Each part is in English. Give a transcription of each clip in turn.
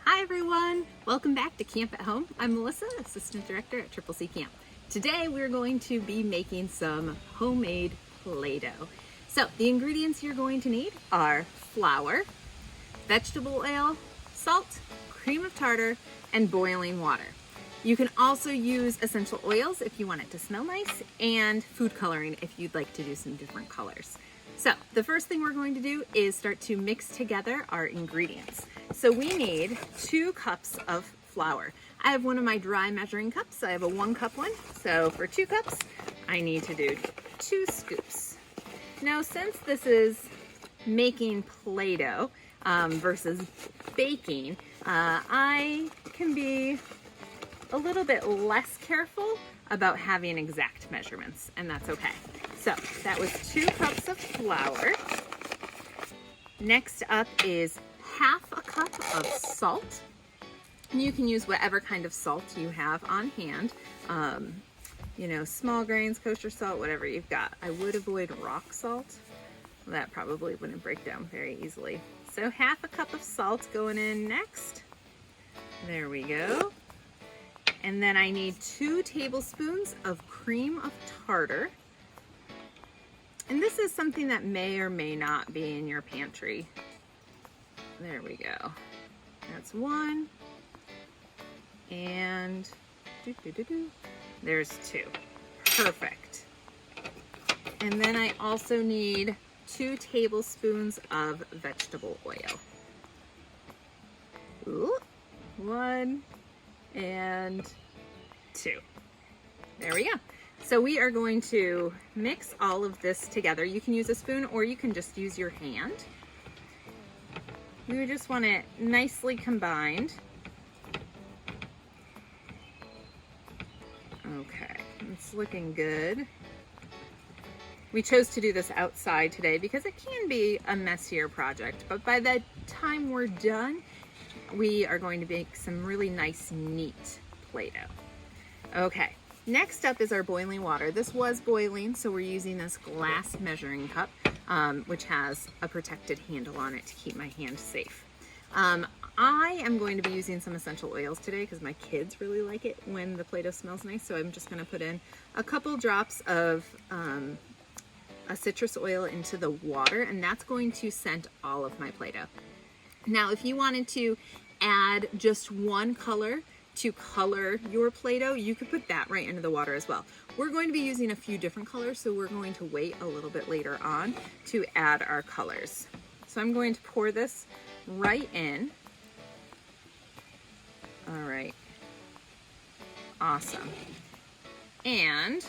Hi everyone! Welcome back to Camp at Home. I'm Melissa, Assistant Director at Triple C Camp. Today we're going to be making some homemade Play-Doh. So the ingredients you're going to need are flour, vegetable oil, salt, cream of tartar, and boiling water. You can also use essential oils if you want it to smell nice, and food coloring if you'd like to do some different colors. So the first thing we're going to do is start to mix together our ingredients. So we need 2 cups of flour. I have one of my dry measuring cups. I have a 1 cup one. So for 2 cups, I need to do 2 scoops. Now, since this is making Play-Doh versus baking, I can be a little bit less careful about having exact measurements, and that's okay. So that was 2 cups of flour. Next up is half a cup of salt. And you can use whatever kind of salt you have on hand. You know, small grains, kosher salt, whatever you've got. I would avoid rock salt. That probably wouldn't break down very easily. So half a cup of salt going in next. There we go. And then I need 2 tablespoons of cream of tartar. And this is something that may or may not be in your pantry. There we go. That's 1. And there's 2. Perfect. And then I also need 2 tablespoons of vegetable oil. Ooh, 1 and 2. There we go. So we are going to mix all of this together. You can use a spoon or you can just use your hand. We just want it nicely combined. Okay, it's looking good. We chose to do this outside today because it can be a messier project, but by the time we're done, we are going to make some really nice, neat Play-Doh. Okay, next up is our boiling water. This was boiling, so we're using this glass measuring cup, which has a protected handle on it to keep my hand safe. I am going to be using some essential oils today because my kids really like it when the Play-Doh smells nice, so I'm just going to put in a couple drops of a citrus oil into the water, and that's going to scent all of my Play-Doh. Now, if you wanted to add just one color to color your Play-Doh, you could put that right into the water as well. We're going to be using a few different colors, so we're going to wait a little bit later on to add our colors. So I'm going to pour this right in. All right. Awesome. And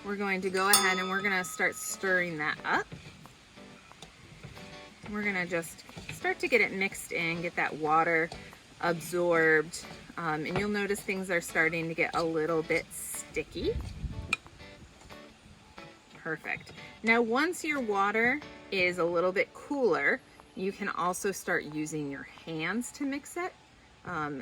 we're going to go ahead and we're going to start stirring that up. We're going to just start to get it mixed in, get that water absorbed, and you'll notice things are starting to get a little bit sticky. Perfect. Now, once your water is a little bit cooler, you can also start using your hands to mix it.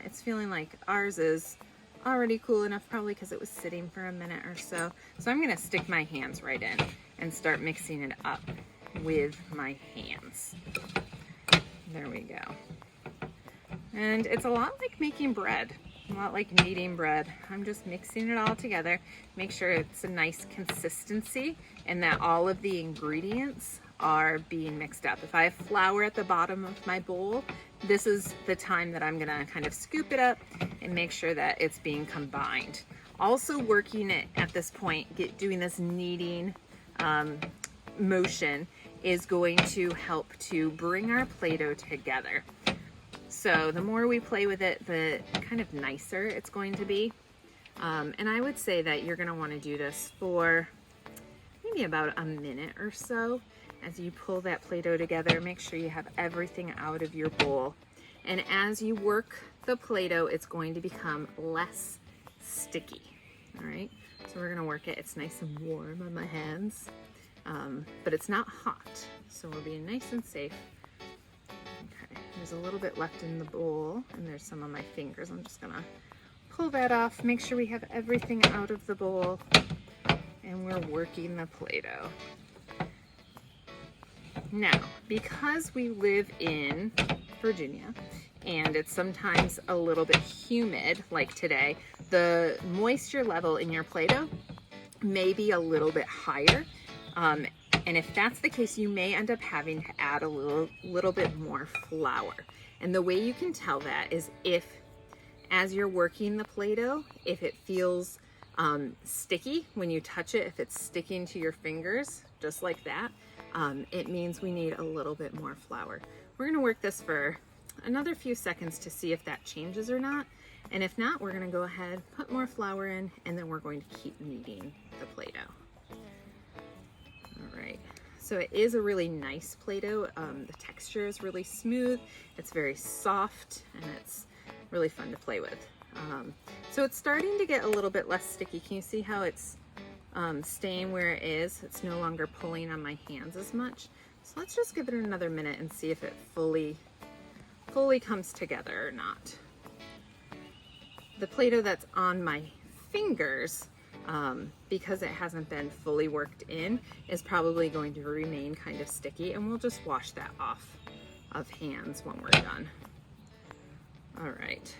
It's feeling like ours is already cool enough, probably because it was sitting for a minute or so. So I'm going to stick my hands right in and start mixing it up with my hands. There we go. And it's a lot like making bread, a lot like kneading bread. I'm just mixing it all together, make sure it's a nice consistency and that all of the ingredients are being mixed up. If I have flour at the bottom of my bowl, this is the time that I'm gonna kind of scoop it up and make sure that it's being combined. Also working it at this point, doing this kneading motion is going to help to bring our Play-Doh together. So the more we play with it, the kind of nicer it's going to be. And I would say that you're gonna wanna do this for maybe about a minute or so. As you pull that Play-Doh together, make sure you have everything out of your bowl. And as you work the Play-Doh, it's going to become less sticky. All right, so we're gonna work it. It's nice and warm on my hands, but it's not hot. So we're being nice and safe. Okay, there's a little bit left in the bowl and there's some on my fingers. I'm just gonna pull that off, make sure we have everything out of the bowl, and we're working the Play-Doh. Now, because we live in Virginia and it's sometimes a little bit humid like today, the moisture level in your Play-Doh may be a little bit higher. And if that's the case, you may end up having to add a little bit more flour. And the way you can tell that is if, as you're working the Play-Doh, if it feels sticky when you touch it, if it's sticking to your fingers, just like that, it means we need a little bit more flour. We're gonna work this for another few seconds to see if that changes or not. And if not, we're gonna go ahead, put more flour in, and then we're going to keep kneading the Play-Doh. All right, so it is a really nice Play-Doh. The texture is really smooth, it's very soft, and it's really fun to play with. So it's starting to get a little bit less sticky. Can you see how it's staying where it is? It's no longer pulling on my hands as much. So let's just give it another minute and see if it fully comes together or not. The Play-Doh that's on my fingers, because it hasn't been fully worked in, is probably going to remain kind of sticky, and we'll just wash that off of hands when we're done. All right.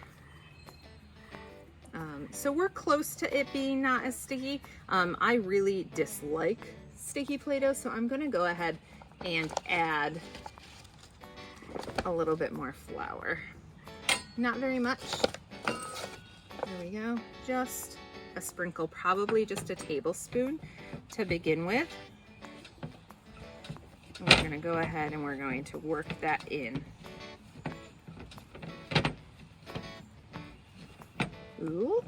So we're close to it being not as sticky. I really dislike sticky Play-Doh, so I'm gonna go ahead and add a little bit more flour. Not very much. There we go. Just a sprinkle, probably just a tablespoon to begin with. And we're gonna go ahead and we're going to work that in. Ooh.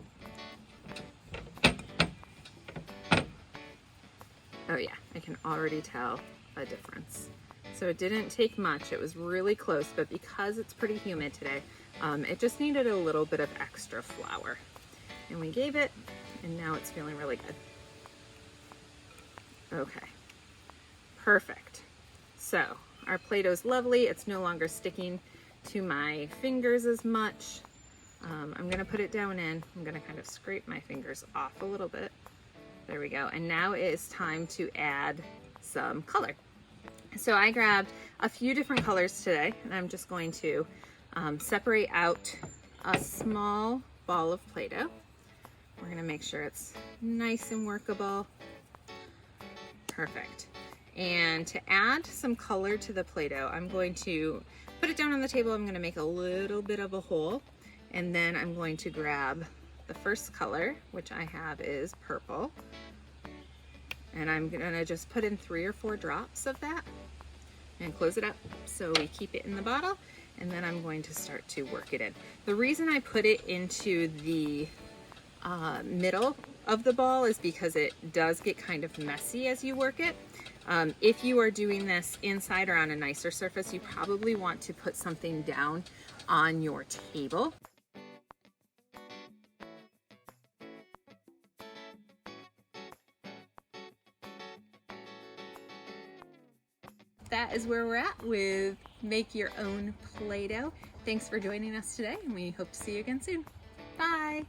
Oh yeah, I can already tell a difference. So it didn't take much, it was really close, but because it's pretty humid today, it just needed a little bit of extra flour. And we gave it, and now it's feeling really good. Okay, perfect. So our Play-Doh's lovely, it's no longer sticking to my fingers as much. I'm gonna put it down in, I'm gonna kind of scrape my fingers off a little bit. There we go. And now it is time to add some color. So I grabbed a few different colors today, and I'm just going to separate out a small ball of Play-Doh. We're gonna make sure it's nice and workable. Perfect. And to add some color to the Play-Doh, I'm going to put it down on the table. I'm gonna make a little bit of a hole, and then I'm going to grab the first color, which I have is purple. And I'm gonna just put in 3 or 4 drops of that and close it up so we keep it in the bottle. And then I'm going to start to work it in. The reason I put it into the middle of the ball is because it does get kind of messy as you work it. If you are doing this inside or on a nicer surface, you probably want to put something down on your table. That is where we're at with Make Your Own Play-Doh. Thanks for joining us today, and we hope to see you again soon. Bye!